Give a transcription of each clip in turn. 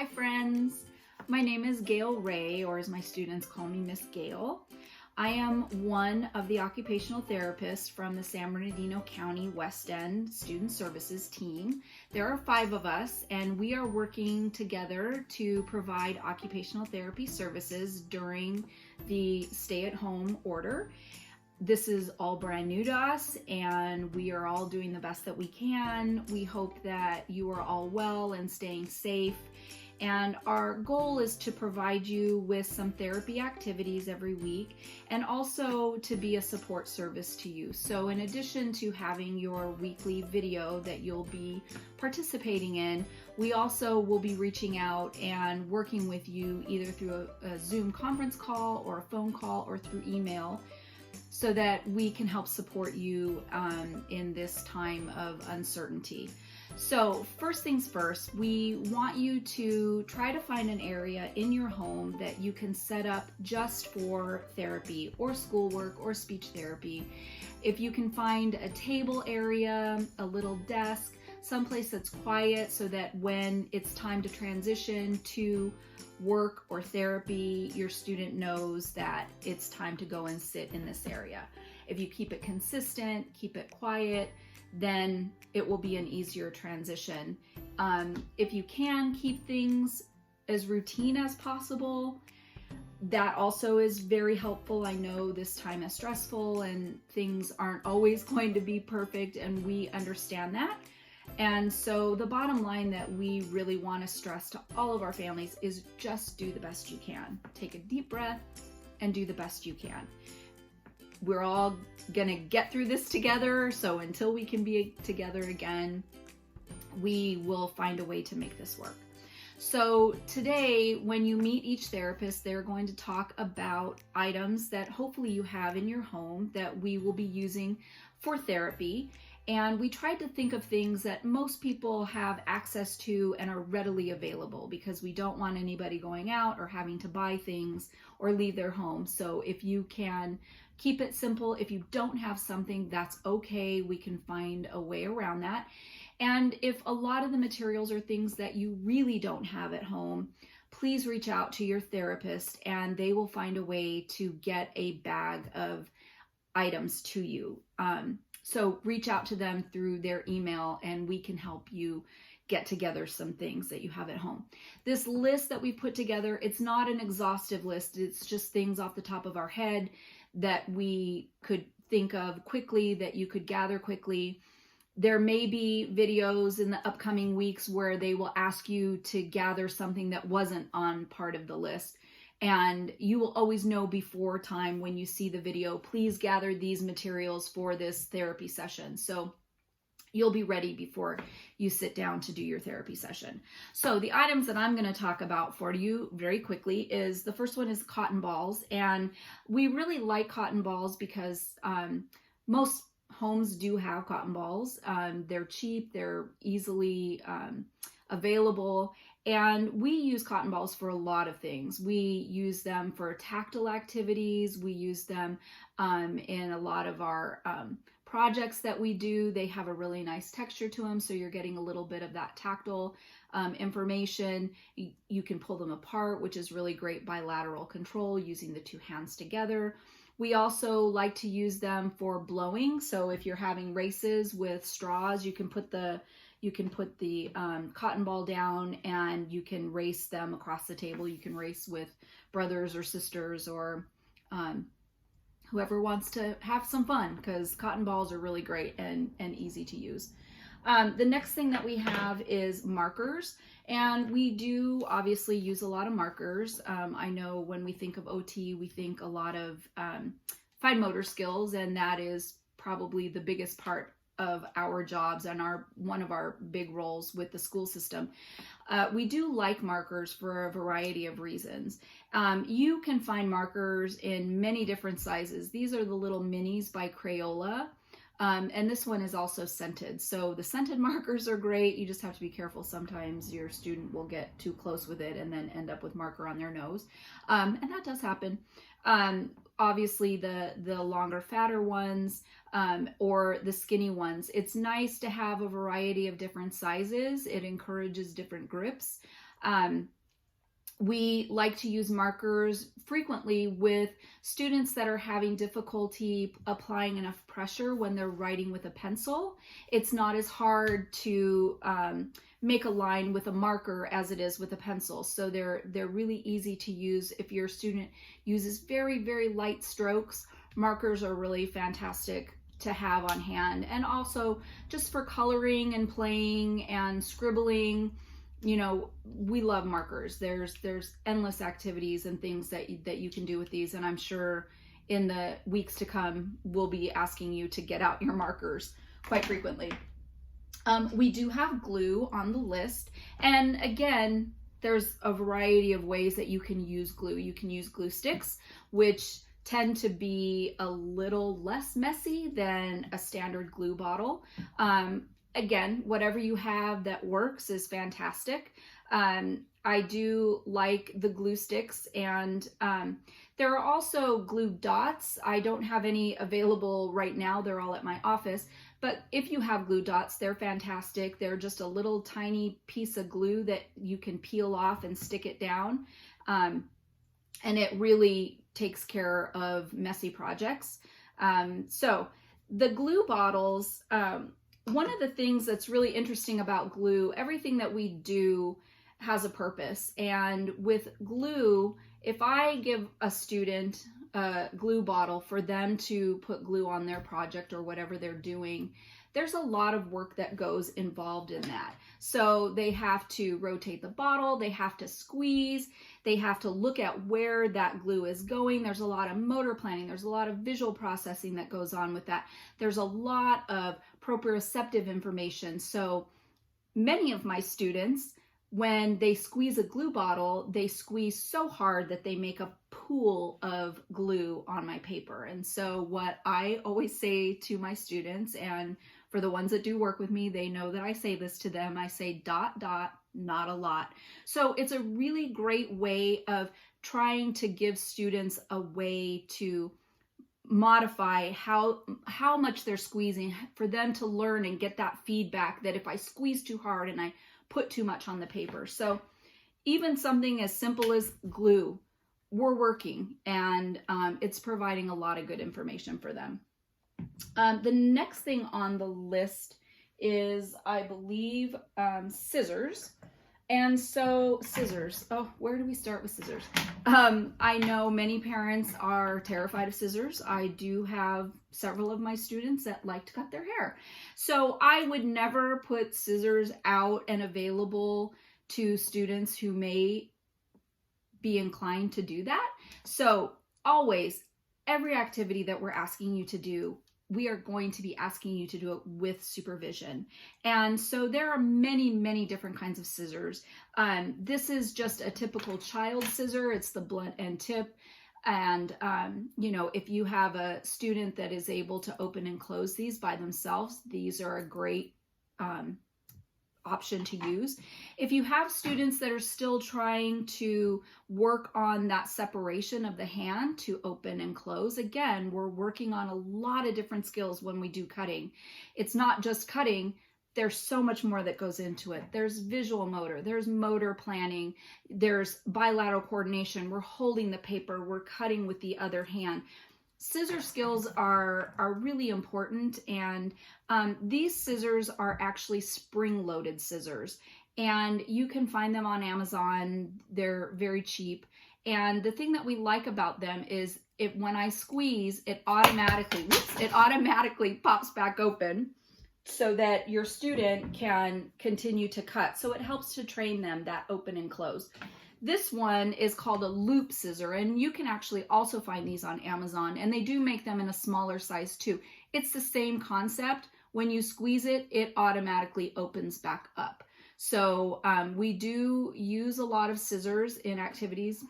Hi friends, my name is Gail Ray, or as my students call me, Miss Gail. I am one of the occupational therapists from the San Bernardino County West End Student Services team. There are 5 of us, and we are working together to provide occupational therapy services during the stay-at-home order. This is all brand new to us, and we are all doing the best that we can. We hope that you are all well and staying safe. And our goal is to provide you with some therapy activities every week and also to be a support service to you. So in addition to having your weekly video that you'll be participating in, we also will be reaching out and working with you either through a Zoom conference call or a phone call or through email, so that we can help support you in this time of uncertainty. So first things first, we want you to try to find an area in your home that you can set up just for therapy or schoolwork or speech therapy. If you can find a table area, a little desk, someplace that's quiet so that when it's time to transition to work or therapy, your student knows that it's time to go and sit in this area. If you keep it consistent, keep it quiet, then it will be an easier transition. If you can keep things as routine as possible, that also is very helpful. I know this time is stressful and things aren't always going to be perfect, and we understand that. And so the bottom line that we really want to stress to all of our families is just do the best you can. Take a deep breath and do the best you can. We're all gonna get through this together, so until we can be together again, we will find a way to make this work. So today, when you meet each therapist, they're going to talk about items that hopefully you have in your home that we will be using for therapy. And we tried to think of things that most people have access to and are readily available, because we don't want anybody going out or having to buy things or leave their home. So if you can keep it simple, if you don't have something, that's okay. We can find a way around that. And if a lot of the materials are things that you really don't have at home, please reach out to your therapist and they will find a way to get a bag of items to you. So reach out to them through their email and we can help you get together some things that you have at home. This list that we put together, it's not an exhaustive list. It's just things off the top of our head that we could think of quickly, that you could gather quickly. There may be videos in the upcoming weeks where they will ask you to gather something that wasn't on part of the list. And you will always know before time when you see the video, please gather these materials for this therapy session. So you'll be ready before you sit down to do your therapy session. So the items that I'm going to talk about for you very quickly is, the first one is cotton balls. And we really like cotton balls because most homes do have cotton balls. They're cheap, they're easily available. And we use cotton balls for a lot of things. We use them for tactile activities. We use them in a lot of our projects that we do. They have a really nice texture to them, so you're getting a little bit of that tactile information. You can pull them apart, which is really great bilateral control using the 2 hands together. We also like to use them for blowing. So if you're having races with straws, you can put the cotton ball down and you can race them across the table. You can race with brothers or sisters or whoever wants to have some fun, because cotton balls are really great and easy to use. The next thing that we have is markers, and we do obviously use a lot of markers. I know when we think of OT, we think a lot of fine motor skills, and that is probably the biggest part of our jobs and one of our big roles with the school system. We do like markers for a variety of reasons. You can find markers in many different sizes. These are the little minis by Crayola. And this one is also scented. So the scented markers are great. You just have to be careful. Sometimes your student will get too close with it and then end up with marker on their nose. And that does happen. Obviously the longer, fatter ones, or the skinny ones. It's nice to have a variety of different sizes. It encourages different grips. We like to use markers frequently with students that are having difficulty applying enough pressure when they're writing with a pencil. It's not as hard to make a line with a marker as it is with a pencil. So they're really easy to use. If your student uses very, very light strokes, markers are really fantastic to have on hand. And also just for coloring and playing and scribbling, you know, we love markers. There's endless activities and things that you can do with these, and I'm sure in the weeks to come we'll be asking you to get out your markers quite frequently. We do have glue on the list, and again, there's a variety of ways that you can use glue. You can use glue sticks, which tend to be a little less messy than a standard glue bottle. Again, whatever you have that works is fantastic. I do like the glue sticks, and there are also glue dots. I don't have any available right now. They're all at my office. But if you have glue dots, they're fantastic. They're just a little tiny piece of glue that you can peel off and stick it down. And it really takes care of messy projects. So the glue bottles, one of the things that's really interesting about glue, everything that we do has a purpose. And with glue, if I give a student a glue bottle for them to put glue on their project or whatever they're doing, there's a lot of work that goes involved in that. So they have to rotate the bottle, they have to squeeze, they have to look at where that glue is going. There's a lot of motor planning, there's a lot of visual processing that goes on with that. There's a lot of proprioceptive information. So many of my students, when they squeeze a glue bottle, they squeeze so hard that they make a pool of glue on my paper. And so what I always say to my students, and for the ones that do work with me, they know that I say this to them. I say dot, dot, not a lot. So it's a really great way of trying to give students a way to modify how much they're squeezing, for them to learn and get that feedback that if I squeeze too hard and I put too much on the paper. So even something as simple as glue, we're working, and it's providing a lot of good information for them. The next thing on the list is, I believe, scissors. And so scissors, oh, where do we start with scissors? I know many parents are terrified of scissors. I do have several of my students that like to cut their hair. So I would never put scissors out and available to students who may be inclined to do that. So always, every activity that we're asking you to do, we are going to be asking you to do it with supervision. And so there are many, many different kinds of scissors. This is just a typical child scissor. It's the blunt end tip. And, you know, if you have a student that is able to open and close these by themselves, these are a great option to use. If you have students that are still trying to work on that separation of the hand to open and close, again, we're working on a lot of different skills when we do cutting. It's not just cutting. There's so much more that goes into it. There's visual motor, there's motor planning, there's bilateral coordination. We're holding the paper, we're cutting with the other hand. Scissor skills are really important, and these scissors are actually spring-loaded scissors, and you can find them on Amazon. They're very cheap, and the thing that we like about them is when I squeeze, it automatically pops back open so that your student can continue to cut. So it helps to train them that open and close. This one is called a loop scissor, and you can actually also find these on Amazon, and they do make them in a smaller size too. It's the same concept. When you squeeze it, it automatically opens back up. So we do use a lot of scissors in activities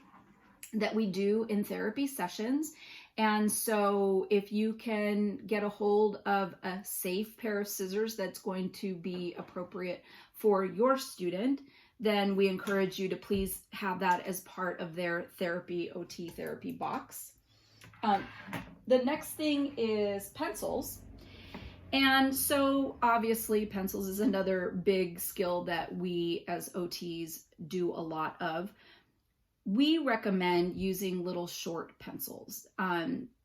that we do in therapy sessions. And so if you can get a hold of a safe pair of scissors that's going to be appropriate for your student, then we encourage you to please have that as part of their OT therapy box. The next thing is pencils. And so obviously pencils is another big skill that we as OTs do a lot of. We recommend using little short pencils.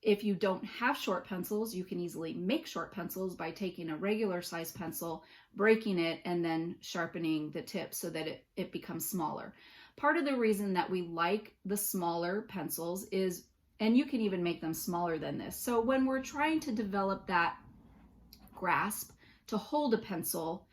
If you don't have short pencils, you can easily make short pencils by taking a regular size pencil, breaking it, and then sharpening the tip so that it becomes smaller. Part of the reason that we like the smaller pencils is, and you can even make them smaller than this. So when we're trying to develop that grasp to hold a pencil,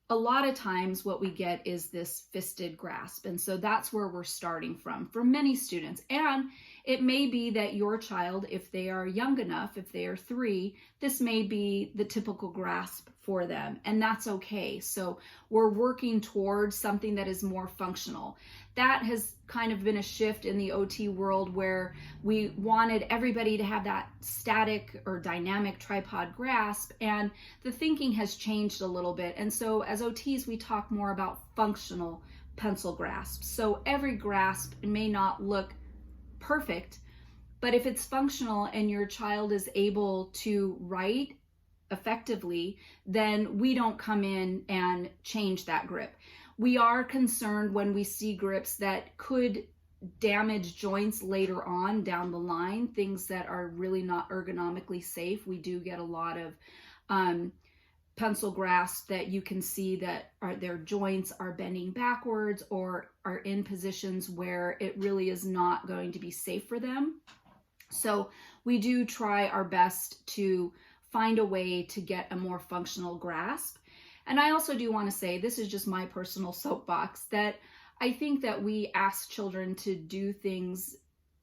a lot of times what we get is this fisted grasp. And so that's where we're starting from for many students. And it may be that your child, if they are young enough, if they are 3, this may be the typical grasp for them. And that's okay. So we're working towards something that is more functional. That has kind of been a shift in the OT world where we wanted everybody to have that static or dynamic tripod grasp, and the thinking has changed a little bit. And so as OTs, we talk more about functional pencil grasps. So every grasp may not look perfect, but if it's functional and your child is able to write effectively, then we don't come in and change that grip. We are concerned when we see grips that could damage joints later on down the line, things that are really not ergonomically safe. We do get a lot of pencil grasps that you can see that their joints are bending backwards or are in positions where it really is not going to be safe for them. So we do try our best to find a way to get a more functional grasp. And I also do want to say, this is just my personal soapbox, that I think that we ask children to do things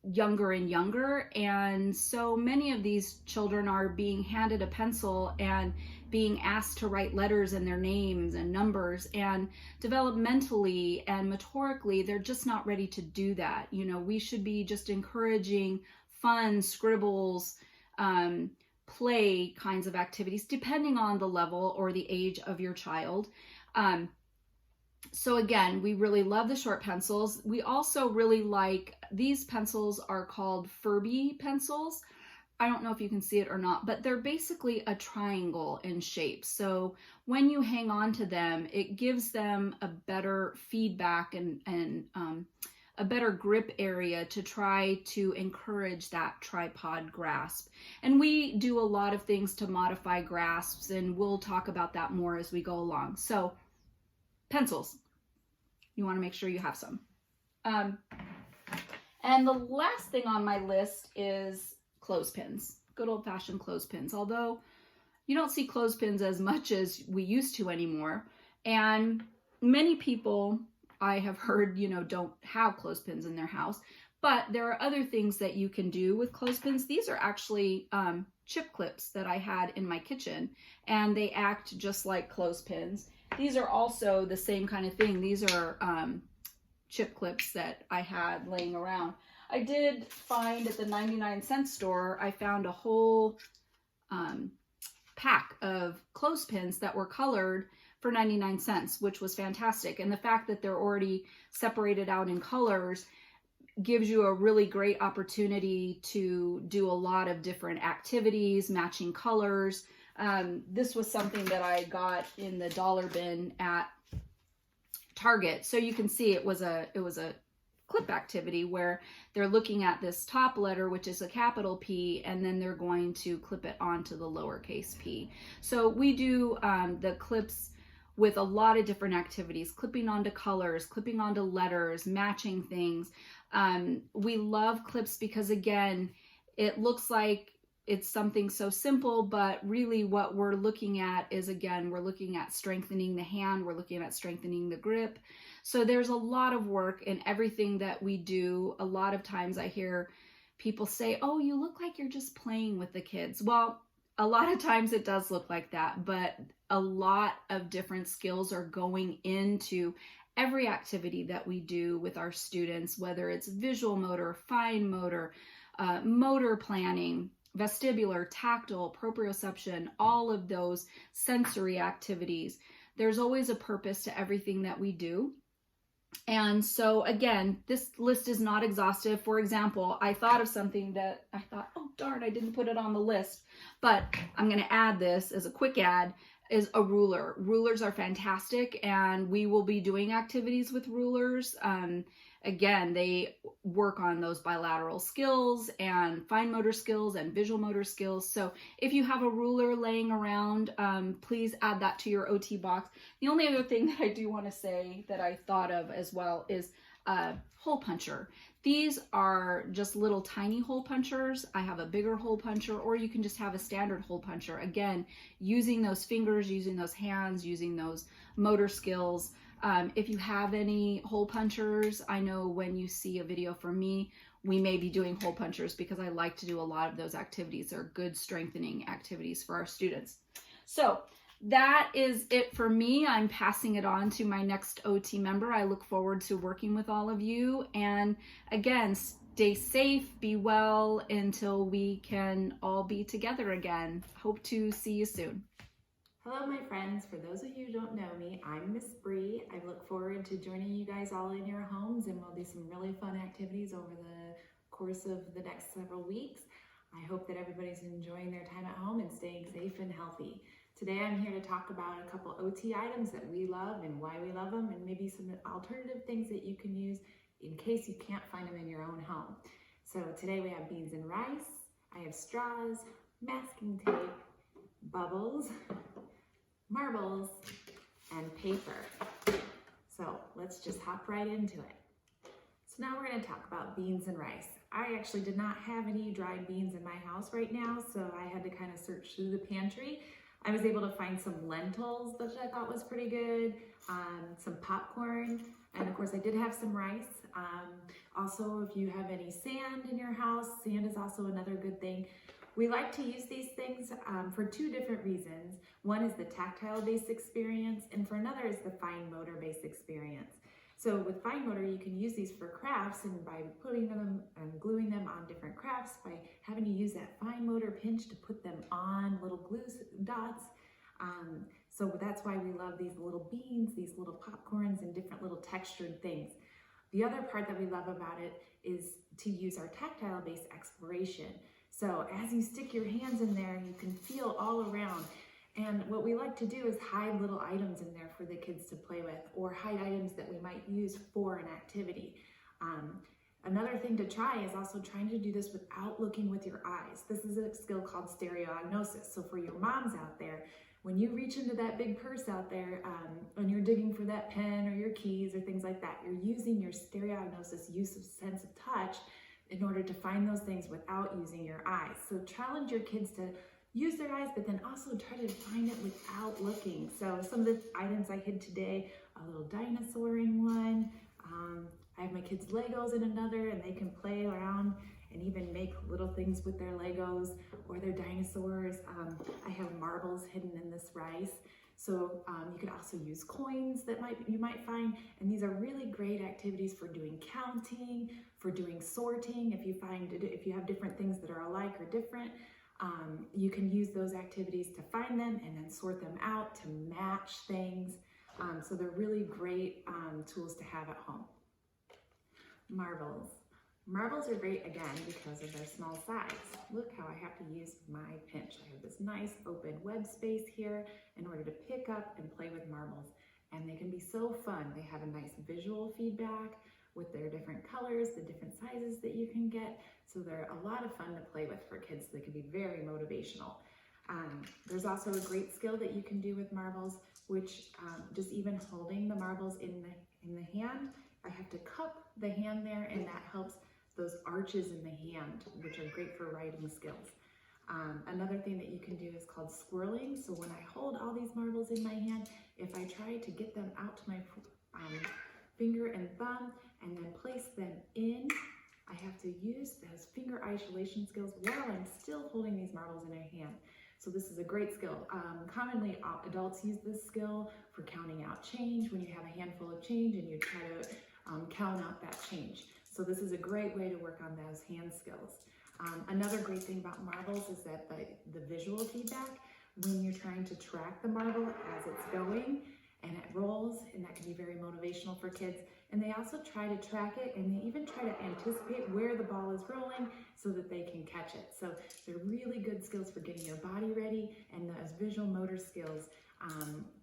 younger and younger. And so many of these children are being handed a pencil and being asked to write letters and their names and numbers, and developmentally and motorically, they're just not ready to do that. You know, we should be just encouraging fun scribbles, play kinds of activities, depending on the level or the age of your child. So again, we really love the short pencils. We also really like, these pencils are called Furby pencils. I don't know if you can see it or not, but they're basically a triangle in shape. So when you hang on to them, it gives them a better feedback and a better grip area to try to encourage that tripod grasp. And we do a lot of things to modify grasps, and we'll talk about that more as we go along. So pencils, you want to make sure you have some. And the last thing on my list is clothespins, good old-fashioned clothespins. Although you don't see clothespins as much as we used to anymore, and many people I have heard, you know, don't have clothespins in their house, but there are other things that you can do with clothespins. These are actually chip clips that I had in my kitchen, and they act just like clothespins. These are also the same kind of thing. These are chip clips that I had laying around. I did find at the 99-cent store, I found a whole pack of clothespins that were colored for 99 cents, which was fantastic. And the fact that they're already separated out in colors gives you a really great opportunity to do a lot of different activities, matching colors. This was something that I got in the dollar bin at Target. So you can see it was a clip activity where they're looking at this top letter, which is a capital P, and then they're going to clip it onto the lowercase p. So we do the clips with a lot of different activities, clipping onto colors, clipping onto letters, matching things. We love clips because, again, it looks like it's something so simple, but really what we're looking at is, again, we're looking at strengthening the hand, we're looking at strengthening the grip. So there's a lot of work in everything that we do. A lot of times I hear people say, oh, you look like you're just playing with the kids. Well, a lot of times it does look like that, but a lot of different skills are going into every activity that we do with our students, whether it's visual motor, fine motor, motor planning, vestibular, tactile, proprioception, all of those sensory activities. There's always a purpose to everything that we do. And so again, this list is not exhaustive. For example, I thought of something that I thought, oh darn, I didn't put it on the list, but I'm going to add this as a quick add, is a ruler. Rulers are fantastic, and we will be doing activities with rulers. Again, they work on those bilateral skills and fine motor skills and visual motor skills. So if you have a ruler laying around, please add that to your OT box. The only other thing that I do want to say that I thought of as well is a hole puncher. These are just little tiny hole punchers. I have a bigger hole puncher, or you can just have a standard hole puncher. Again, using those fingers, using those hands, using those motor skills. If you have any hole punchers, I know when you see a video from me, we may be doing hole punchers because I like to do a lot of those activities. They're good strengthening activities for our students. So that is it for me. I'm passing it on to my next OT member. I look forward to working with all of you. And again, stay safe, be well until we can all be together again. Hope to see you soon. Hello, my friends. For those of you who don't know me, I'm Miss Bree. I look forward to joining you guys all in your homes, and we'll do some really fun activities over the course of the next several weeks. I hope that everybody's enjoying their time at home and staying safe and healthy. Today I'm here to talk about a couple OT items that we love and why we love them, and maybe some alternative things that you can use in case you can't find them in your own home. So today we have beans and rice, I have straws, masking tape, bubbles, marbles, and paper. So let's just hop right into it. So now we're going to talk about beans and rice. I actually did not have any dried beans in my house right now, so I had to kind of search through the pantry. I was able to find some lentils, which I thought was pretty good, some popcorn, and of course I did have some rice. Also, if you have any sand in your house, sand is also another good thing. We like to use these things for two different reasons. One is the tactile-based experience, and for another is the fine motor-based experience. So with fine motor, you can use these for crafts, and by putting them and gluing them on different crafts, by having to use that fine motor pinch to put them on little glue dots. So that's why we love these little beans, these little popcorns, and different little textured things. The other part that we love about it is to use our tactile-based exploration. So as you stick your hands in there, you can feel all around. And what we like to do is hide little items in there for the kids to play with, or hide items that we might use for an activity. Another thing to try is also trying to do this without looking with your eyes. This is a skill called stereognosis. So for your moms out there, when you reach into that big purse out there, when you're digging for that pen or your keys or things like that, you're using your stereognosis, use of sense of touch, in order to find those things without using your eyes. So challenge your kids to use their eyes, but then also try to find it without looking. So some of the items I hid today, a little dinosaur in one. I have my kids' Legos in another, and they can play around and even make little things with their Legos or their dinosaurs. I have marbles hidden in this rice. So you can also use coins that you might find, and these are really great activities for doing counting, for doing sorting. If you have different things that are alike or different, you can use those activities to find them and then sort them out to match things. So they're really great tools to have at home. Marbles. Marbles are great again because of their small size. Look how I have to use my pinch. I have this nice open web space here in order to pick up and play with marbles. And they can be so fun. They have a nice visual feedback with their different colors, the different sizes that you can get. So they're a lot of fun to play with for kids. They can be very motivational. There's also a great skill that you can do with marbles, which just even holding the marbles in the hand, I have to cup the hand there, and that helps those arches in the hand, which are great for writing skills. Another thing that you can do is called swirling. So when I hold all these marbles in my hand, if I try to get them out to my finger and thumb and then place them in, I have to use those finger isolation skills while I'm still holding these marbles in my hand. So this is a great skill. Commonly adults use this skill for counting out change when you have a handful of change and you try to count out that change. So this is a great way to work on those hand skills. Another great thing about marbles is that the visual feedback, when you're trying to track the marble as it's going, and it rolls, and that can be very motivational for kids. And they also try to track it, and they even try to anticipate where the ball is rolling so that they can catch it. So they're really good skills for getting your body ready, and those visual motor skills.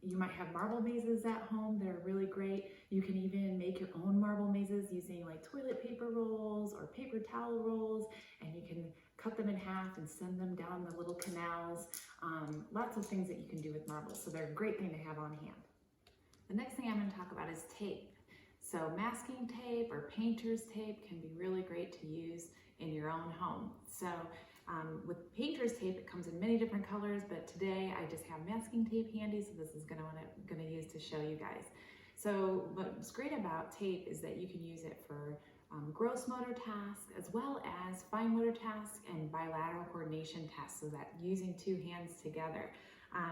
You might have marble mazes at home that are really great. You can even make your own marble mazes using like toilet paper rolls or paper towel rolls, and you can cut them in half and send them down the little canals. Lots of things that you can do with marbles, so they're a great thing to have on hand. The next thing I'm going to talk about is tape. So masking tape or painter's tape can be really great to use in your own home. So with painter's tape, it comes in many different colors, but today I just have masking tape handy, so this is going to use to show you guys. So what's great about tape is that you can use it for gross motor tasks as well as fine motor tasks and bilateral coordination tasks, so that using two hands together.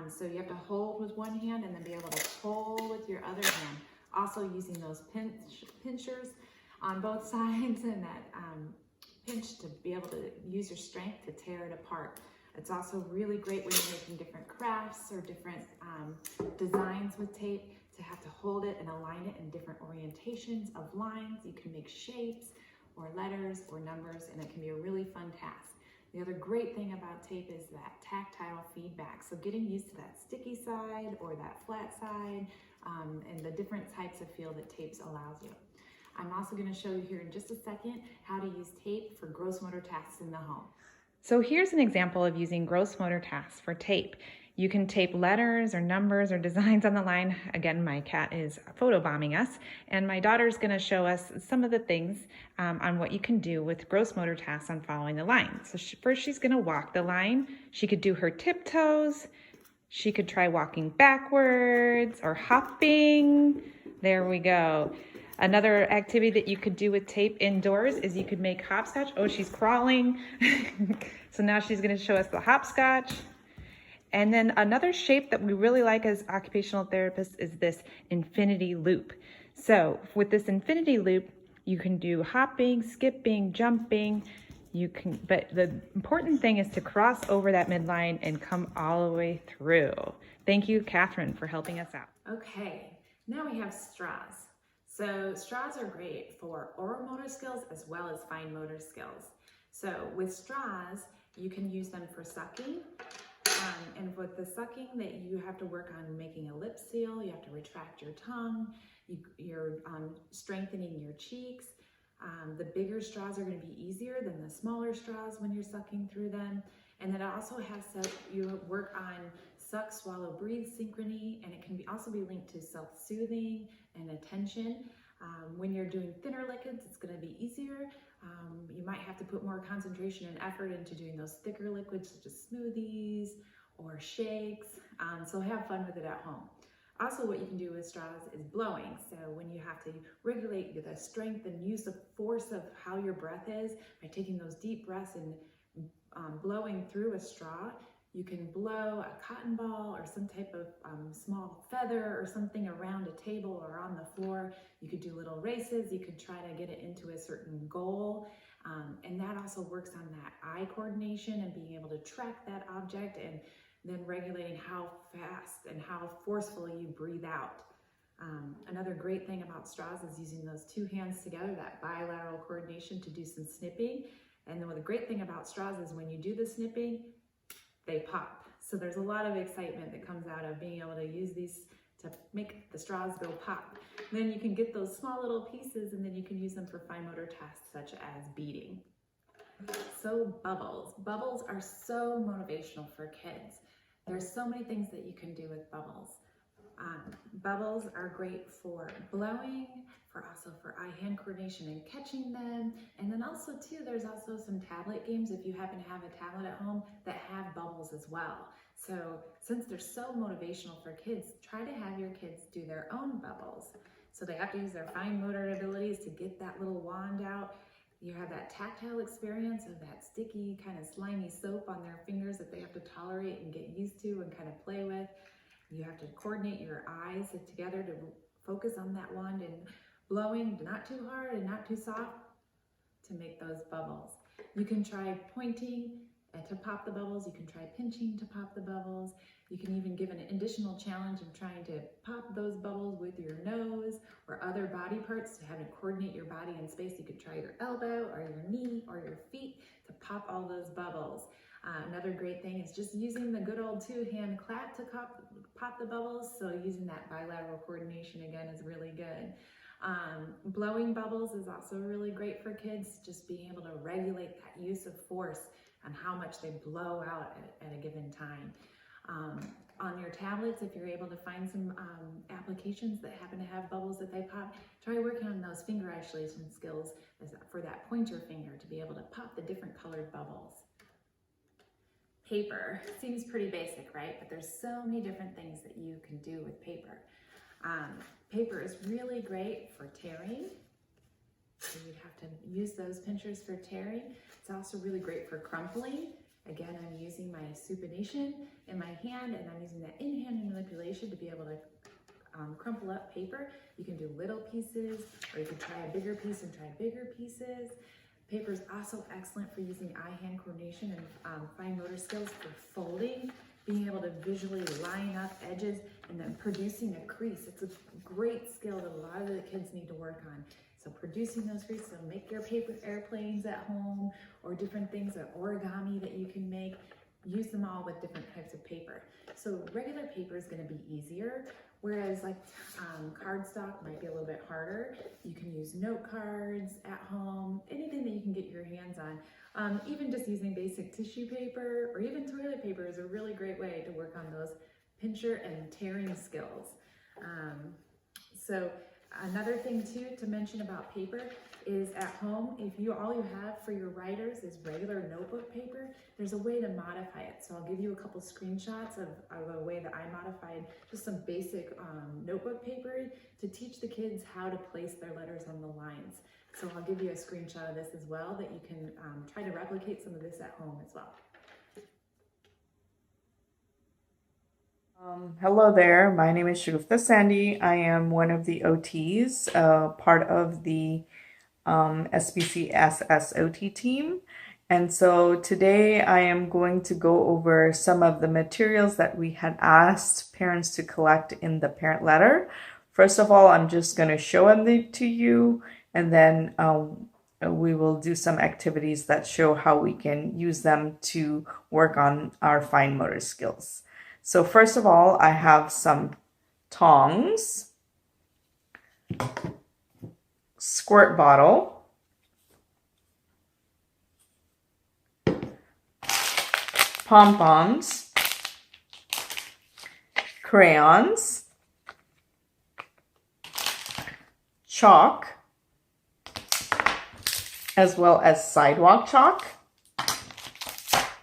So you have to hold with one hand and then be able to pull with your other hand. Also using those pinchers on both sides and that pinch to be able to use your strength to tear it apart. It's also really great when you're making different crafts or different designs with tape to have to hold it and align it in different orientations of lines. You can make shapes or letters or numbers, and it can be a really fun task. The other great thing about tape is that tactile feedback. So getting used to that sticky side or that flat side and the different types of feel that tapes allows you. I'm also going to show you here in just a second how to use tape for gross motor tasks in the home. So here's an example of using gross motor tasks for tape. You can tape letters or numbers or designs on the line. Again, my cat is photobombing us, and my daughter's going to show us some of the things on what you can do with gross motor tasks on following the line. So first she's going to walk the line. She could do her tiptoes. She could try walking backwards or hopping. There we go. Another activity that you could do with tape indoors is you could make hopscotch. Oh, she's crawling. So now she's going to show us the hopscotch. And then another shape that we really like as occupational therapists is this infinity loop. So with this infinity loop, you can do hopping, skipping, jumping. But the important thing is to cross over that midline and come all the way through. Thank you, Catherine, for helping us out. Okay, now we have straws. So straws are great for oral motor skills as well as fine motor skills. So with straws, you can use them for sucking. And with the sucking, that you have to work on making a lip seal, you have to retract your tongue, you're strengthening your cheeks. The bigger straws are going to be easier than the smaller straws when you're sucking through them. And then it also has you work on suck, swallow, breathe synchrony, and it can also be linked to self-soothing and attention. When you're doing thinner liquids, it's going to be easier. You might have to put more concentration and effort into doing those thicker liquids such as smoothies or shakes. So have fun with it at home. Also, what you can do with straws is blowing. So when you have to regulate the strength and use the force of how your breath is by taking those deep breaths and blowing through a straw, you can blow a cotton ball or some type of small feather or something around a table or on the floor. You could do little races. You could try to get it into a certain goal. And that also works on that eye coordination and being able to track that object, and then regulating how fast and how forcefully you breathe out. Another great thing about straws is using those two hands together, that bilateral coordination, to do some snipping. And then the great thing about straws is when you do the snipping, they pop. So there's a lot of excitement that comes out of being able to use these to make the straws go pop. Then you can get those small little pieces, and then you can use them for fine motor tasks such as beading. So bubbles. Bubbles are so motivational for kids. There's so many things that you can do with bubbles. Bubbles are great for blowing, also for eye-hand coordination and catching them. And then also too, there's also some tablet games, if you happen to have a tablet at home, that have bubbles as well. So since they're so motivational for kids, try to have your kids do their own bubbles. So they have to use their fine motor abilities to get that little wand out. You have that tactile experience of that sticky kind of slimy soap on their fingers that they have to tolerate and get used to and kind of play with. You have to coordinate your eyes together to focus on that wand and blowing, not too hard and not too soft, to make those bubbles. You can try pointing to pop the bubbles. You can try pinching to pop the bubbles. You can even give an additional challenge of trying to pop those bubbles with your nose or other body parts to have it coordinate your body in space. You could try your elbow or your knee or your feet to pop all those bubbles. Another great thing is just using the good old two-hand clap to pop the bubbles. So using that bilateral coordination again is really good. Blowing bubbles is also really great for kids, just being able to regulate that use of force and how much they blow out at a given time. On your tablets, if you're able to find some applications that happen to have bubbles that they pop, try working on those finger isolation skills for that pointer finger to be able to pop the different colored bubbles. Paper seems pretty basic, right? But there's so many different things that you can do with paper. Paper is really great for tearing. So you'd have to use those pinchers for tearing. It's also really great for crumpling. Again, I'm using my supination in my hand, and I'm using that in-hand manipulation to be able to crumple up paper. You can do little pieces, or you can try a bigger piece and try bigger pieces. Paper is also excellent for using eye-hand coordination and fine motor skills for folding, being able to visually line up edges and then producing a crease. It's a great skill that a lot of the kids need to work on. So producing those creases, so make your paper airplanes at home or different things, or origami that you can make. Use them all with different types of paper. So regular paper is going to be easier, whereas like cardstock might be a little bit harder. You can use note cards at home, anything that you can get your hands on. Even just using basic tissue paper or even toilet paper is a really great way to work on those pincher and tearing skills. So another thing too to mention about paper is at home, if all you have for your writers is regular notebook paper, there's a way to modify it. So I'll give you a couple screenshots of a way that I modified just some basic notebook paper to teach the kids how to place their letters on the lines. So I'll give you a screenshot of this as well, that you can try to replicate some of this at home as well. Hello there, my name is Shugufta Sandy. I am one of the OTs, part of the SBCS SOT team. And so today I am going to go over some of the materials that we had asked parents to collect in the parent letter. First of all, I'm just going to show them to you, and then we will do some activities that show how we can use them to work on our fine motor skills. So first of all, I have some tongs, squirt bottle, pom-poms, crayons, chalk, as well as sidewalk chalk,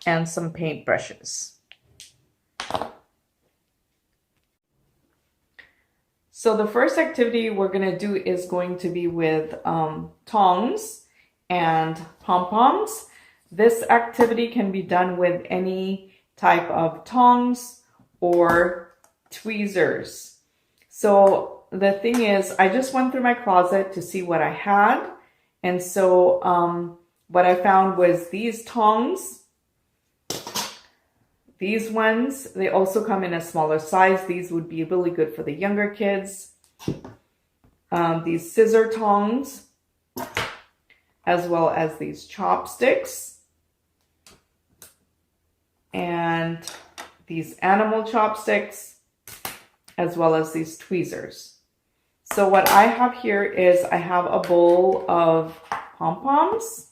and some paintbrushes. So the first activity we're going to do is going to be with tongs and pom-poms. This activity can be done with any type of tongs or tweezers. So the thing is, I just went through my closet to see what I had. And so what I found was these tongs. These ones, they also come in a smaller size. These would be really good for the younger kids. These scissor tongs, as well as these chopsticks, and these animal chopsticks, as well as these tweezers. So what I have here is I have a bowl of pom-poms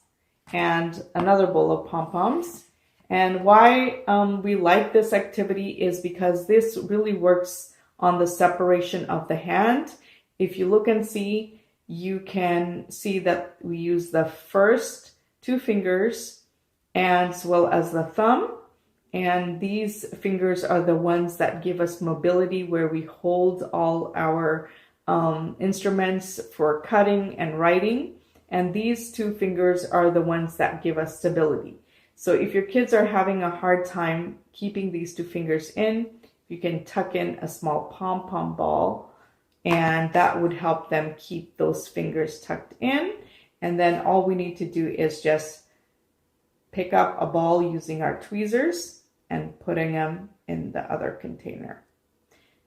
and another bowl of pom-poms. And why we like this activity is because this really works on the separation of the hand. If you look and see, you can see that we use the first two fingers as well as the thumb. And these fingers are the ones that give us mobility, where we hold all our instruments for cutting and writing. And these two fingers are the ones that give us stability. So if your kids are having a hard time keeping these two fingers in, you can tuck in a small pom-pom ball, and that would help them keep those fingers tucked in. And then all we need to do is just pick up a ball using our tweezers and putting them in the other container.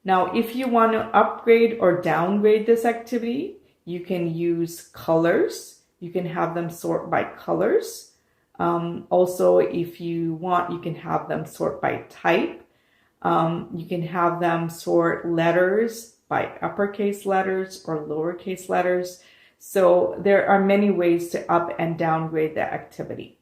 Now, if you want to upgrade or downgrade this activity, you can use colors. You can have them sort by colors. Also, if you want, you can have them sort by type. You can have them sort letters by uppercase letters or lowercase letters. So there are many ways to up and downgrade the activity.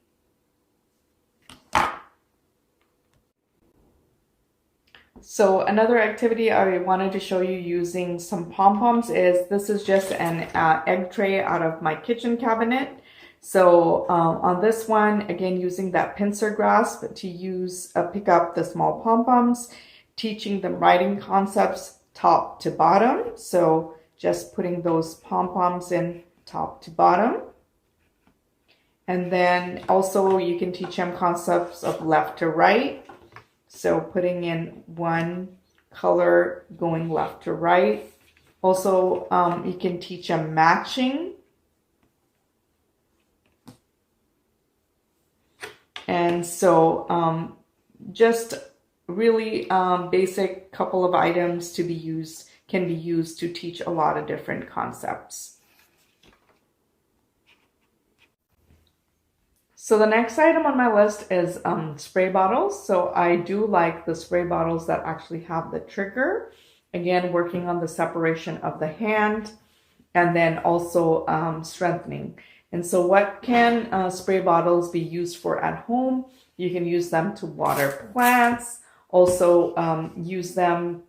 So another activity I wanted to show you using some pom-poms is, this is just an egg tray out of my kitchen cabinet. So on this one, again, using that pincer grasp to pick up the small pom-poms, teaching them writing concepts top to bottom. So just putting those pom-poms in top to bottom. And then also you can teach them concepts of left to right. So putting in one color going left to right. Also, you can teach them matching. And so just really basic couple of items can be used to teach a lot of different concepts. So the next item on my list is spray bottles. So I do like the spray bottles that actually have the trigger. Again, working on the separation of the hand and then also strengthening. And so what can spray bottles be used for at home? You can use them to water plants. Also use them,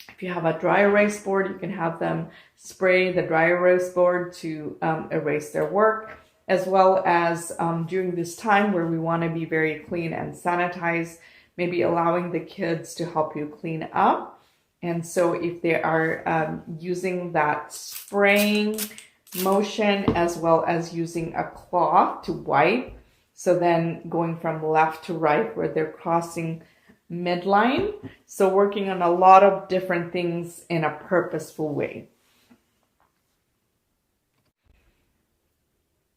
if you have a dry erase board, you can have them spray the dry erase board to erase their work. As well as during this time where we want to be very clean and sanitize, maybe allowing the kids to help you clean up. And so if they are using that spraying motion as well as using a cloth to wipe, so then going from left to right where they're crossing midline. So working on a lot of different things in a purposeful way.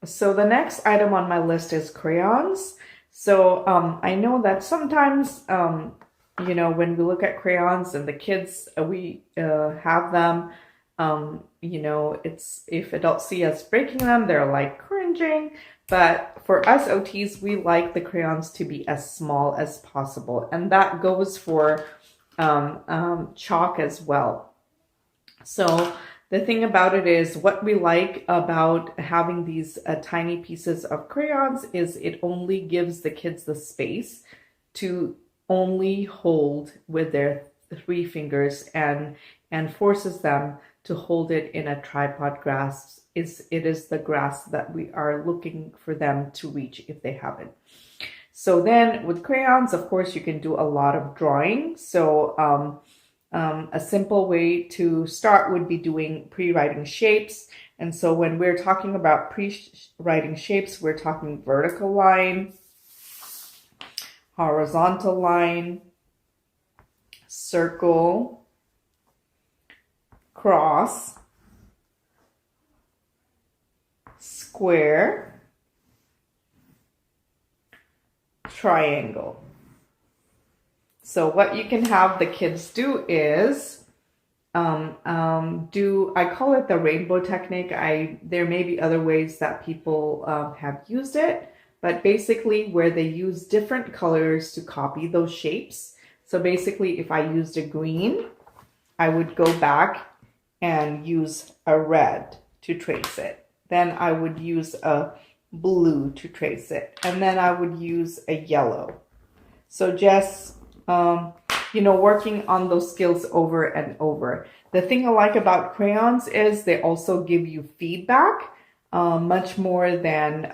So the next item on my list is crayons. So I know that sometimes, you know, when we look at crayons and the kids, we have them, you know, it's, if adults see us breaking them, they're like cringing. But for us OTs, we like the crayons to be as small as possible. And that goes for chalk as well. So the thing about it is, what we like about having these tiny pieces of crayons is it only gives the kids the space to only hold with their 3 fingers and forces them to hold it in a tripod grasp. It is the grasp that we are looking for them to reach if they haven't. So then with crayons, of course, you can do a lot of drawing. So a simple way to start would be doing pre-writing shapes. And so when we're talking about pre-writing shapes, we're talking vertical line, horizontal line, circle, cross, square, triangle. So what you can have the kids do is I call it the rainbow technique. There may be other ways that people have used it, but basically where they use different colors to copy those shapes. So basically if I used a green, I would go back and use a red to trace it. Then I would use a blue to trace it. And then I would use a yellow. So just you know, working on those skills over and over. The thing I like about crayons is they also give you feedback much more than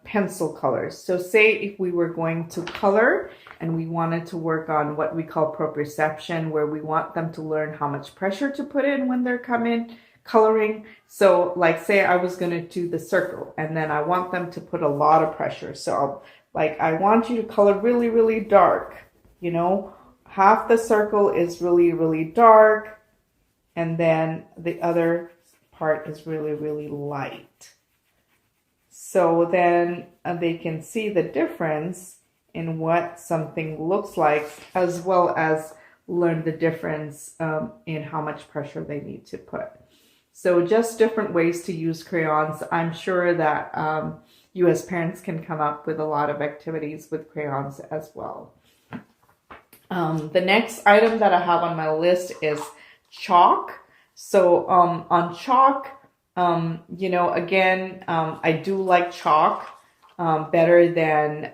pencil colors. So say if we were going to color and we wanted to work on what we call proprioception, where we want them to learn how much pressure to put in when they're coloring. So like say I was going to do the circle and then I want them to put a lot of pressure. So I want you to color really, really dark. You know, half the circle is really, really dark, and then the other part is really, really light. So then they can see the difference in what something looks like, as well as learn the difference in how much pressure they need to put. So just different ways to use crayons. I'm sure that you as parents can come up with a lot of activities with crayons as well. The next item that I have on my list is chalk. So on chalk, again, I do like chalk better than,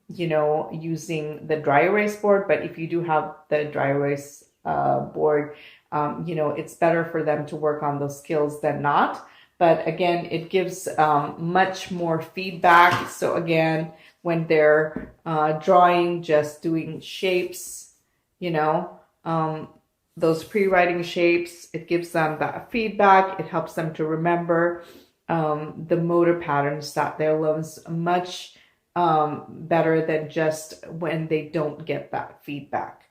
using the dry erase board. But if you do have the dry erase board, it's better for them to work on those skills than not. But again, it gives much more feedback. So again, when they're drawing, just doing shapes, those pre-writing shapes, it gives them that feedback. It helps them to remember the motor patterns that they learn much better than just when they don't get that feedback.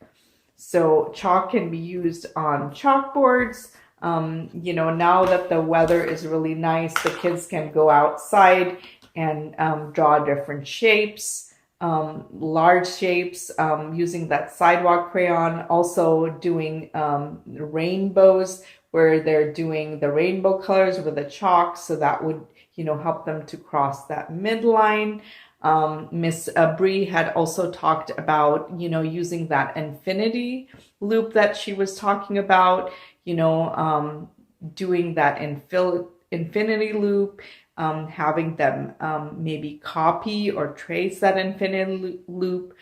So chalk can be used on chalkboards. Now that the weather is really nice, the kids can go outside and draw different shapes, large shapes, using that sidewalk crayon, also doing rainbows where they're doing the rainbow colors with the chalk. So that would, help them to cross that midline. Miss Bree had also talked about, using that infinity loop that she was talking about, doing that infinity loop, having them maybe copy or trace that infinity loop.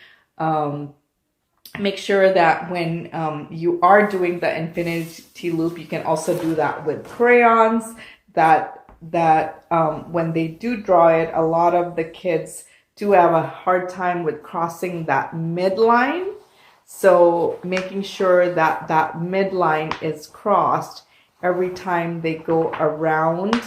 Make sure that when you are doing the infinity loop, you can also do that with crayons, that when they do draw it, a lot of the kids do have a hard time with crossing that midline. So making sure that that midline is crossed every time they go around,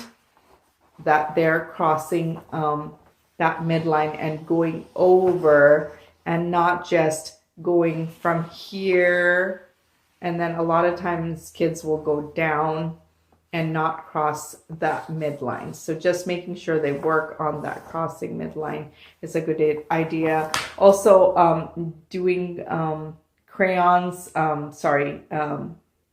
that they're crossing that midline and going over, and not just going from here. And then a lot of times kids will go down and not cross that midline. So just making sure they work on that crossing midline is a good idea. Also, doing crayons,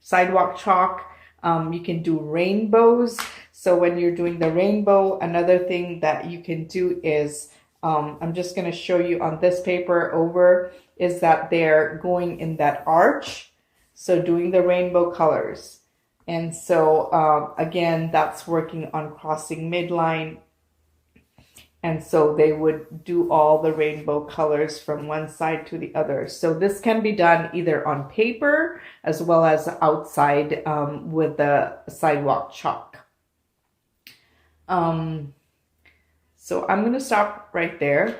sidewalk chalk. You can do rainbows. So when you're doing the rainbow, another thing that you can do is, I'm just going to show you on this paper over, is that they're going in that arch. So doing the rainbow colors. And so, again, that's working on crossing midline. And so they would do all the rainbow colors from one side to the other. So this can be done either on paper as well as outside with the sidewalk chalk. So I'm going to stop right there.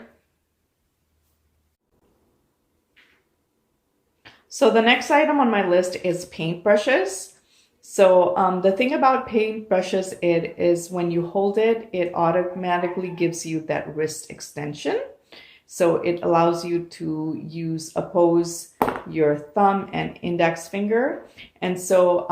So the next item on my list is paintbrushes. So the thing about paintbrushes, it is when you hold it, it automatically gives you that wrist extension. So it allows you to oppose your thumb and index finger. And so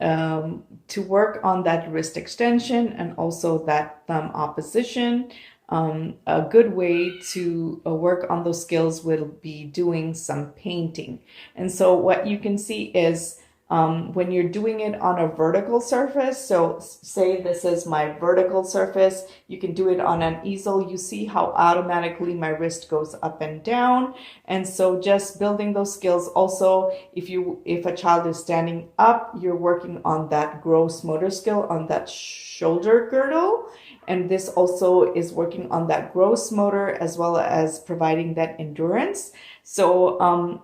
to work on that wrist extension and also that thumb opposition, a good way to work on those skills will be doing some painting. And so what you can see is when you're doing it on a vertical surface, so say this is my vertical surface, you can do it on an easel. You see how automatically my wrist goes up and down. And so just building those skills. Also, if a child is standing up, you're working on that gross motor skill on that shoulder girdle. And this also is working on that gross motor as well as providing that endurance. So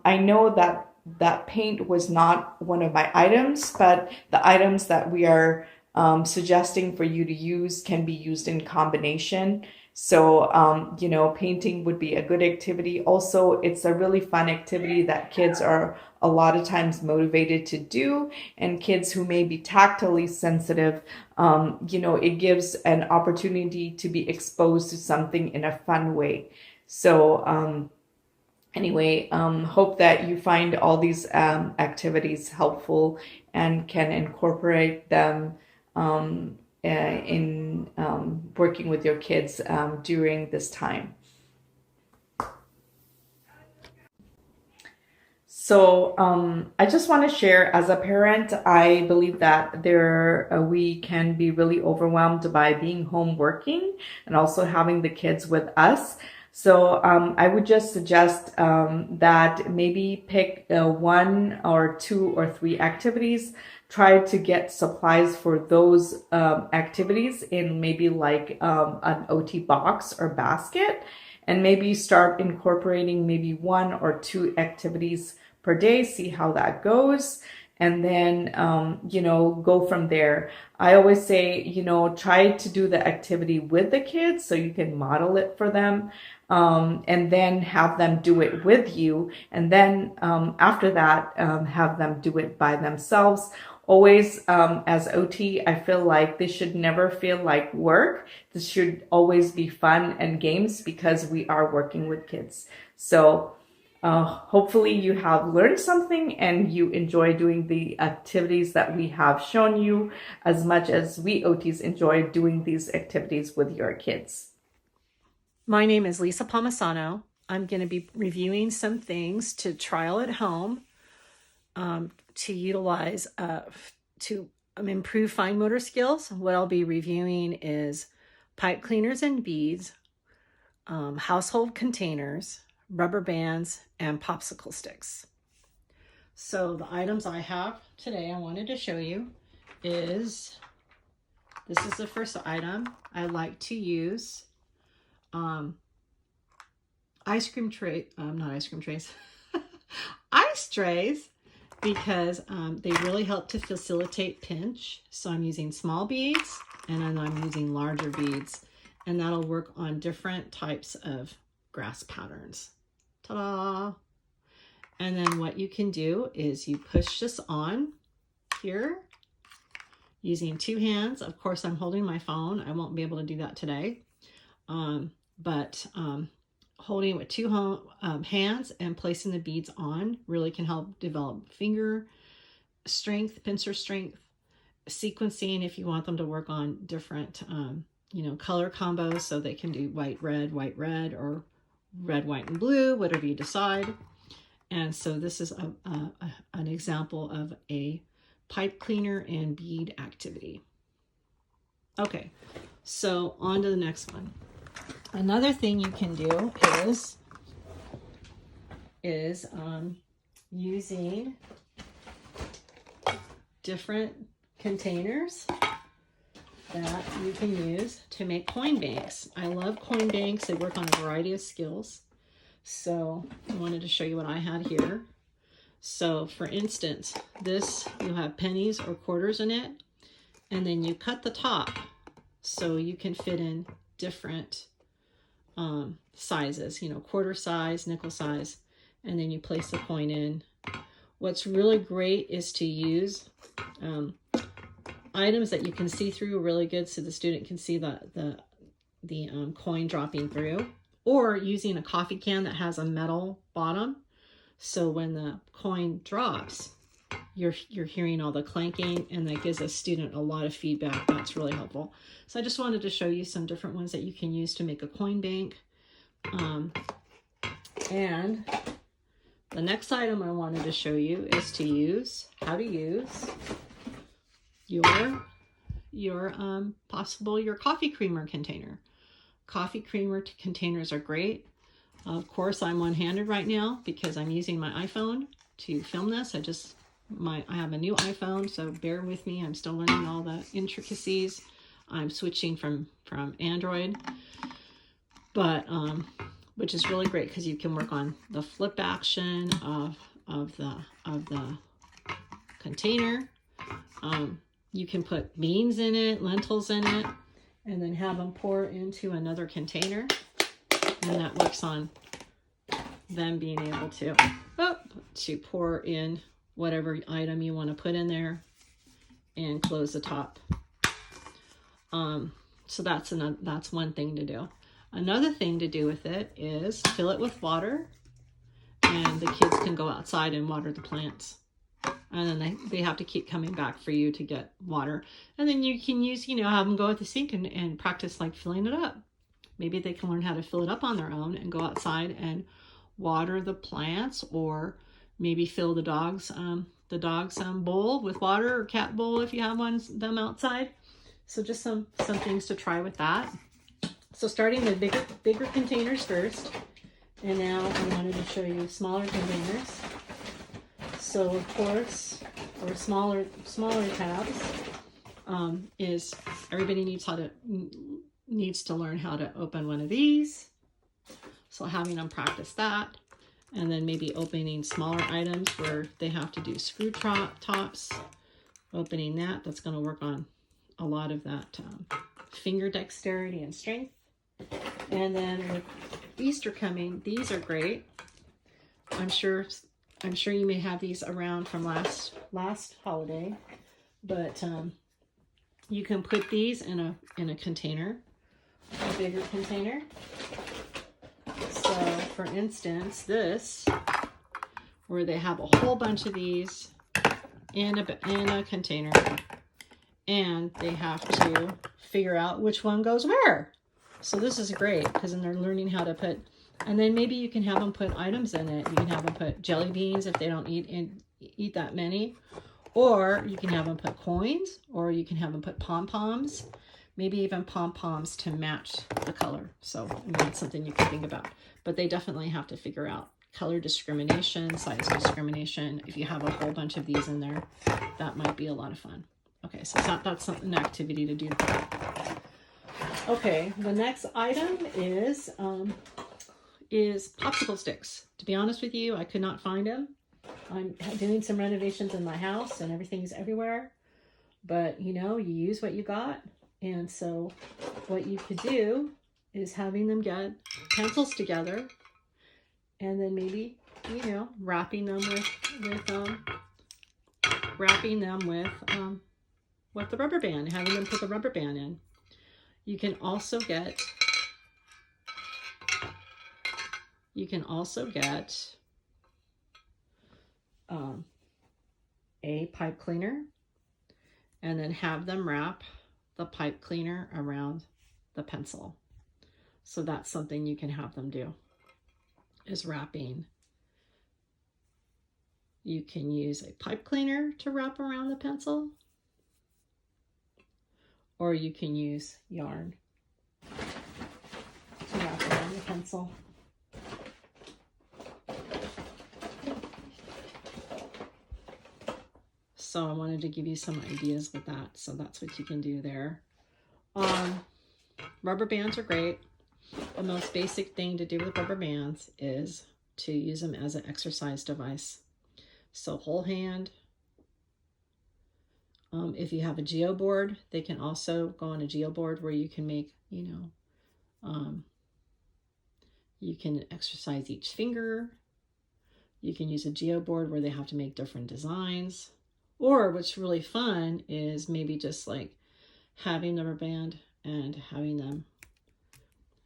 I know that paint was not one of my items, but the items that we are suggesting for you to use can be used in combination. So, painting would be a good activity. Also, it's a really fun activity that kids are a lot of times motivated to do, and kids who may be tactily sensitive, it gives an opportunity to be exposed to something in a fun way. So, anyway, hope that you find all these activities helpful and can incorporate them in working with your kids during this time. So I just want to share, as a parent, I believe that we can be really overwhelmed by being home working and also having the kids with us. So I would just suggest that maybe pick 1 or 2 or 3 activities. Try to get supplies for those activities in maybe like an OT box or basket, and maybe start incorporating maybe 1 or 2 activities per day, see how that goes, and then go from there. I always say, try to do the activity with the kids so you can model it for them, and then have them do it with you, and then after that have them do it by themselves. Always, as OT, I feel like this should never feel like work. This should always be fun and games, because we are working with kids. So hopefully you have learned something and you enjoy doing the activities that we have shown you as much as we OTs enjoy doing these activities with your kids. My name is Lisa Palmisano. I'm going to be reviewing some things to trial at home to utilize to improve fine motor skills. What I'll be reviewing is pipe cleaners and beads, household containers, rubber bands, and popsicle sticks. So the items I have today I wanted to show you is, this is the first item. I like to use ice trays, because they really help to facilitate pinch. So I'm using small beads, and then I'm using larger beads, and that'll work on different types of grass patterns. Ta-da! And then what you can do is you push this on here using 2 hands. Of course, I'm holding my phone. I won't be able to do that today. But holding it with 2 hands and placing the beads on really can help develop finger strength, pincer strength, sequencing if you want them to work on different color combos, so they can do white, red, or red, white, and blue, whatever you decide. And so this is an example of a pipe cleaner and bead activity. Okay, so on to the next one. Another thing you can do is using different containers that you can use to make coin banks. I love coin banks. They work on a variety of skills. So I wanted to show you what I had here. So for instance, this, you have pennies or quarters in it, and then you cut the top so you can fit in different sizes, quarter size, nickel size, and then you place the coin in. What's really great is to use items that you can see through really good, so the student can see the coin dropping through, or using a coffee can that has a metal bottom, so when the coin drops, you're hearing all the clanking, and that gives a student a lot of feedback. That's really helpful. So I just wanted to show you some different ones that you can use to make a coin bank. And the next item I wanted to show you is how to use your coffee creamer container. Coffee creamer containers are great. Of course, I'm one-handed right now because I'm using my iPhone to film this. I have a new iPhone, so bear with me. I'm still learning all the intricacies. I'm switching from Android, but which is really great because you can work on the flip action of the container. You can put beans in it, lentils in it, and then have them pour into another container, and that works on them being able to pour in whatever item you want to put in there and close the top. So that's one thing to do. Another thing to do with it is fill it with water, and the kids can go outside and water the plants. and then they have to keep coming back for you to get water. And then you can use, have them go at the sink and practice like filling it up. Maybe they can learn how to fill it up on their own and go outside and water the plants, or maybe fill the dog's bowl with water, or cat bowl if you have them outside. So just some things to try with that. So starting with bigger containers first, and now I wanted to show you smaller containers. So of course, or smaller tabs, is everybody needs to learn how to open one of these. So having them practice that, and then maybe opening smaller items where they have to do screw tops, opening that's going to work on a lot of that finger dexterity and strength. And then with Easter coming, these are great. I'm sure you may have these around from last holiday, but you can put these in a container, a bigger container. So for instance, this, where they have a whole bunch of these in a container, and they have to figure out which one goes where. So this is great, because then they're learning how to put, and then maybe you can have them put items in it. You can have them put jelly beans if they don't eat that many, or you can have them put coins, or you can have them put pom-poms, maybe even pom-poms to match the color. So that's something you can think about. But they definitely have to figure out color discrimination, size discrimination. If you have a whole bunch of these in there, that might be a lot of fun. Okay, so that's an activity to do. Okay, the next item is popsicle sticks. To be honest with you, I could not find them. I'm doing some renovations in my house and everything's everywhere. But you use what you got. And so what you could do is having them get pencils together, and then maybe, wrapping them with the rubber band, having them put the rubber band in. You can also get a pipe cleaner, and then have them wrap the pipe cleaner around the pencil. So that's something you can have them do, is wrapping. You can use a pipe cleaner to wrap around the pencil, or you can use yarn to wrap around the pencil. So I wanted to give you some ideas with that. So that's what you can do there. Rubber bands are great. The most basic thing to do with rubber bands is to use them as an exercise device. So whole hand. If you have a geoboard, they can also go on a geoboard where you can make, you can exercise each finger. You can use a geoboard where they have to make different designs. Or what's really fun is maybe just like having the rubber band and having them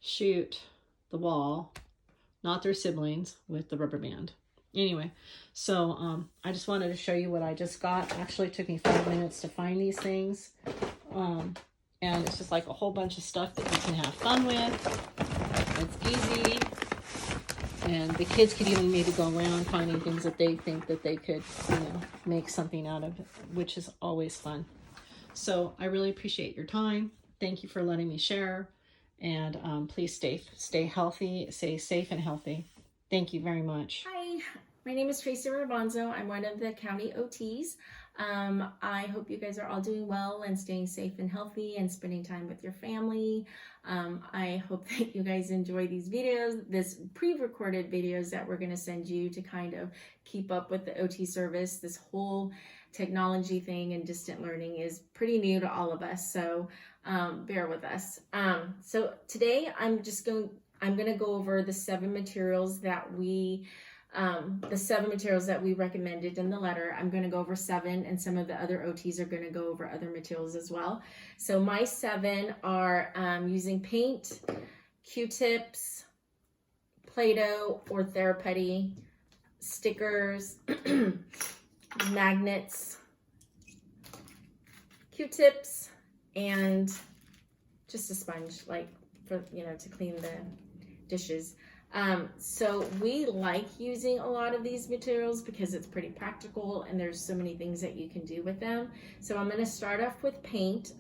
shoot the wall, not their siblings, with the rubber band. Anyway, so I just wanted to show you what I just got. Actually, it took me 5 minutes to find these things. And it's just like a whole bunch of stuff that you can have fun with. It's easy. And the kids could even maybe go around finding things that they think that they could, make something out of, which is always fun. So I really appreciate your time. Thank you for letting me share. And please stay healthy, stay safe and healthy. Thank you very much. Hi, my name is Tracy Rabanzo. I'm one of the county OTs. I hope you guys are all doing well and staying safe and healthy and spending time with your family. I hope that you guys enjoy these videos, this pre-recorded videos that we're going to send you to kind of keep up with the OT service. This whole technology thing and distant learning is pretty new to all of us, so bear with us. So today I'm going to go over the 7 materials that we recommended in the letter. I'm going to go over 7, and some of the other OTs are going to go over other materials as well. So my 7 are using paint, Q-tips, Play-Doh or Theraputty, stickers, magnets, Q-tips, and just a sponge, like for, to clean the dishes. So we like using a lot of these materials because it's pretty practical and there's so many things that you can do with them. So I'm going to start off with paint.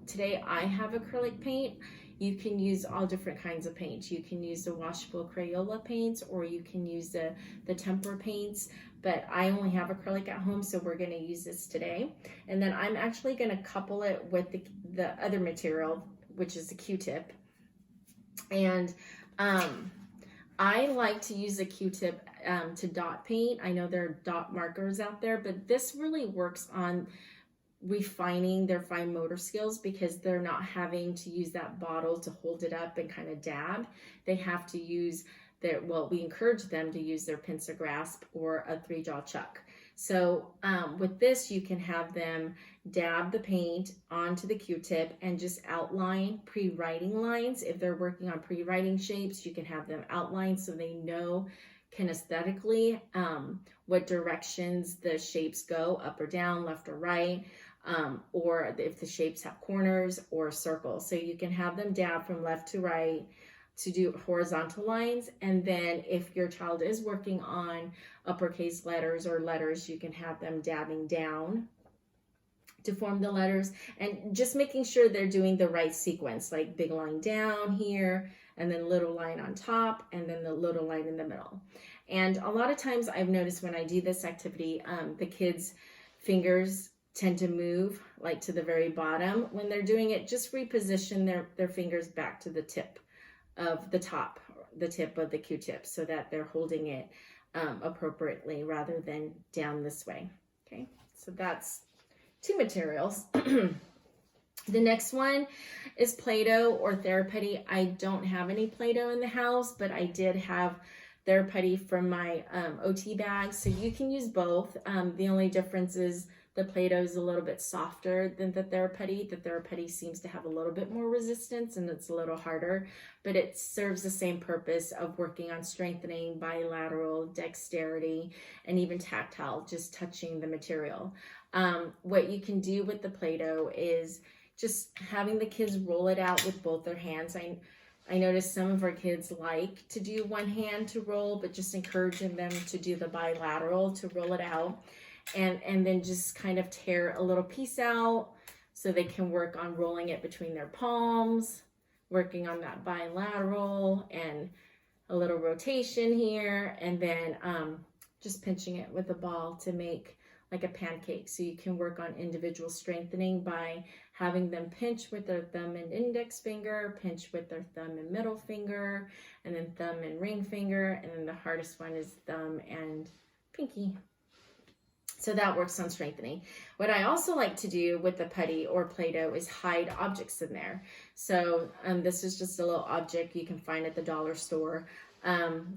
Today I have acrylic paint. You can use all different kinds of paint. You can use the washable Crayola paints, or you can use the tempera paints, but I only have acrylic at home, so we're going to use this today. And then I'm actually going to couple it with the other material, which is the Q-tip. And I like to use a Q-tip to dot paint. I know there are dot markers out there, but this really works on refining their fine motor skills because they're not having to use that bottle to hold it up and kind of dab. They have to use we encourage them to use their pincer grasp or a 3-jaw chuck. So with this, you can have them dab the paint onto the Q-tip and just outline pre-writing lines. If they're working on pre-writing shapes, you can have them outline so they know kinesthetically what directions the shapes go, up or down, left or right, or if the shapes have corners or circles. So you can have them dab from left to right to do horizontal lines. And then if your child is working on uppercase letters or letters, you can have them dabbing down to form the letters, and just making sure they're doing the right sequence, like big line down here, and then little line on top, and then the little line in the middle. And a lot of times I've noticed when I do this activity, the kids' fingers tend to move like to the very bottom. When they're doing it, just reposition their fingers back to the tip of the tip of the Q-tip, so that they're holding it appropriately rather than down this way. Okay, so that's 2 materials. The next one is Play-Doh or Theraputty. I don't have any Play-Doh in the house, but I did have Theraputty from my OT bag, so you can use both. The only difference is the Play-Doh is a little bit softer than the Theraputty. The Theraputty seems to have a little bit more resistance and it's a little harder, but it serves the same purpose of working on strengthening bilateral dexterity and even tactile, just touching the material. What you can do with the Play-Doh is just having the kids roll it out with both their hands. I noticed some of our kids like to do one hand to roll, but just encouraging them to do the bilateral to roll it out. And then just kind of tear a little piece out so they can work on rolling it between their palms, working on that bilateral and a little rotation here, and then just pinching it with a ball to make like a pancake. So you can work on individual strengthening by having them pinch with their thumb and index finger, pinch with their thumb and middle finger, and then thumb and ring finger, and then the hardest one is thumb and pinky. So that works on strengthening. What I also like to do with the putty or Play-Doh is hide objects in there. So this is just a little object you can find at the dollar store.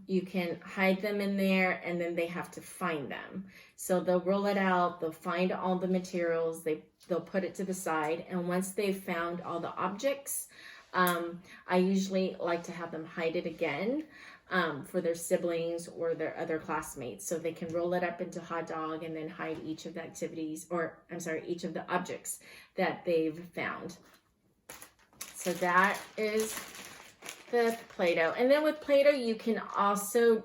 You can hide them in there, and then they have to find them. So they'll roll it out, they'll find all the materials, they'll put it to the side, and once they've found all the objects, I usually like to have them hide it again. For their siblings or their other classmates, so they can roll it up into hot dog and then hide each of the each of the objects that they've found. So that is the Play-Doh. And then with Play-Doh, you can also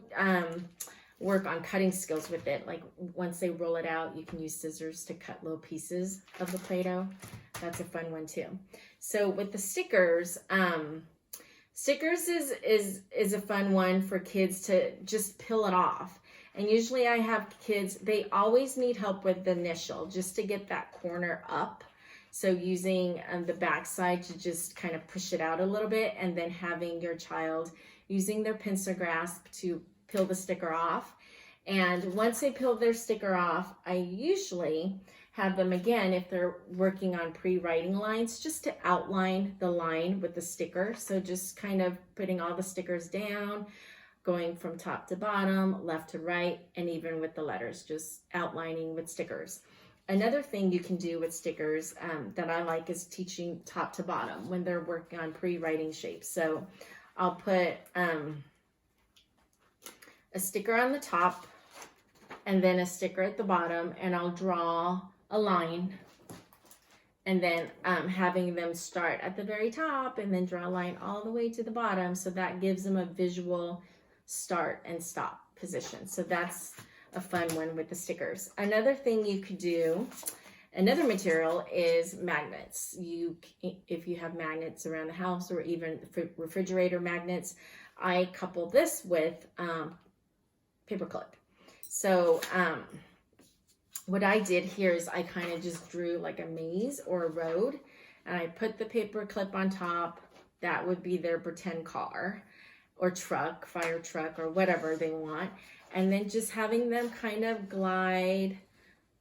work on cutting skills with it. Like once they roll it out, you can use scissors to cut little pieces of the Play-Doh. That's a fun one too. So with the stickers, stickers is a fun one for kids to just peel it off. And usually I have kids, they always need help with the initial, just to get that corner up. So using the back side to just kind of push it out a little bit, and then having your child using their pincer grasp to peel the sticker off. And once they peel their sticker off, I usually have them again, if they're working on pre-writing lines, just to outline the line with the sticker. So just kind of putting all the stickers down, going from top to bottom, left to right, and even with the letters, just outlining with stickers. Another thing you can do with stickers that I like is teaching top to bottom when they're working on pre-writing shapes. So I'll put a sticker on the top and then a sticker at the bottom, and I'll draw a line, and then having them start at the very top and then draw a line all the way to the bottom, so that gives them a visual start and stop position. So that's a fun one with the stickers. Another thing you could do, another material, is magnets. If you have magnets around the house, or even refrigerator magnets, I couple this with paper clip. So what I did here is I kind of just drew like a maze or a road, and I put the paper clip on top. That would be their pretend car or truck, fire truck, or whatever they want. And then just having them kind of glide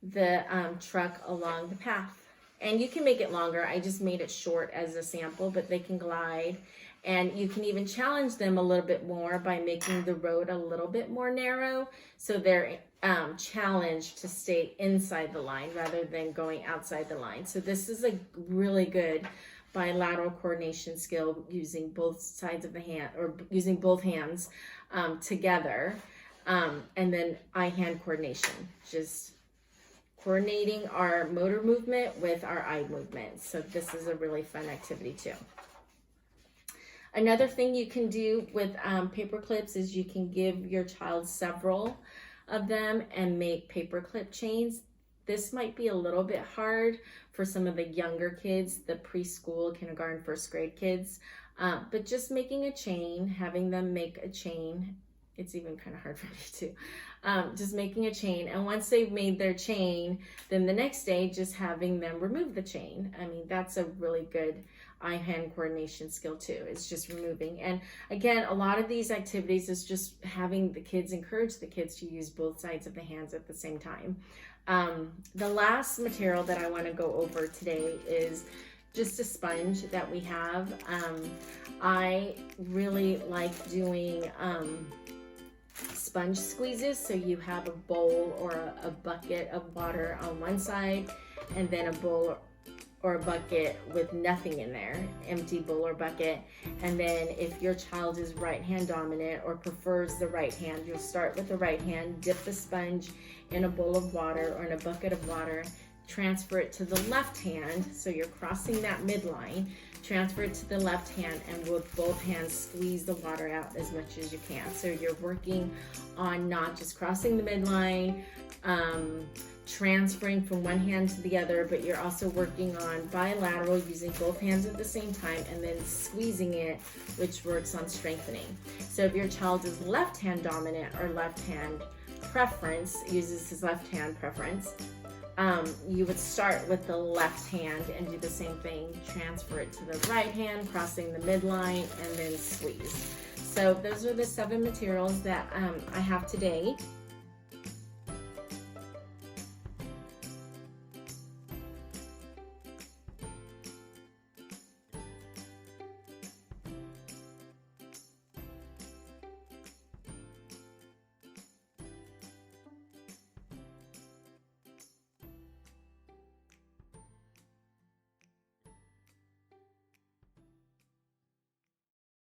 the truck along the path. And you can make it longer. I just made it short as a sample, but they can glide. And you can even challenge them a little bit more by making the road a little bit more narrow, so they're challenged to stay inside the line rather than going outside the line. So this is a really good bilateral coordination skill, using both sides of the hand, or using both hands together. And then eye-hand coordination, just coordinating our motor movement with our eye movement. So this is a really fun activity too. Another thing you can do with paper clips is you can give your child several of them and make paper clip chains. This might be a little bit hard for some of the younger kids, the preschool, kindergarten, first grade kids, but just making a chain, having them make a chain, it's even kind of hard for me too. Just making a chain, and once they've made their chain, then the next day just having them remove the chain. I mean, that's a really good eye-hand coordination skill too. It's just removing. And again, a lot of these activities is just having the kids, encourage the kids to use both sides of the hands at the same time. The last material that I want to go over today is just a sponge that we have. I really like doing sponge squeezes. So you have a bowl or a bucket of water on one side, and then a bowl or a bucket with nothing in there, empty bowl or bucket. And then if your child is right hand dominant or prefers the right hand, you'll start with the right hand, dip the sponge in a bowl of water or in a bucket of water, transfer it to the left hand, so you're crossing that midline, transfer it to the left hand, and with both hands squeeze the water out as much as you can. So you're working on not just crossing the midline, transferring from one hand to the other, but you're also working on bilateral, using both hands at the same time, and then squeezing it, which works on strengthening. So if your child is left hand dominant or left hand preference, uses his left hand preference, you would start with the left hand and do the same thing, transfer it to the right hand, crossing the midline, and then squeeze. So those are the 7 materials that I have today.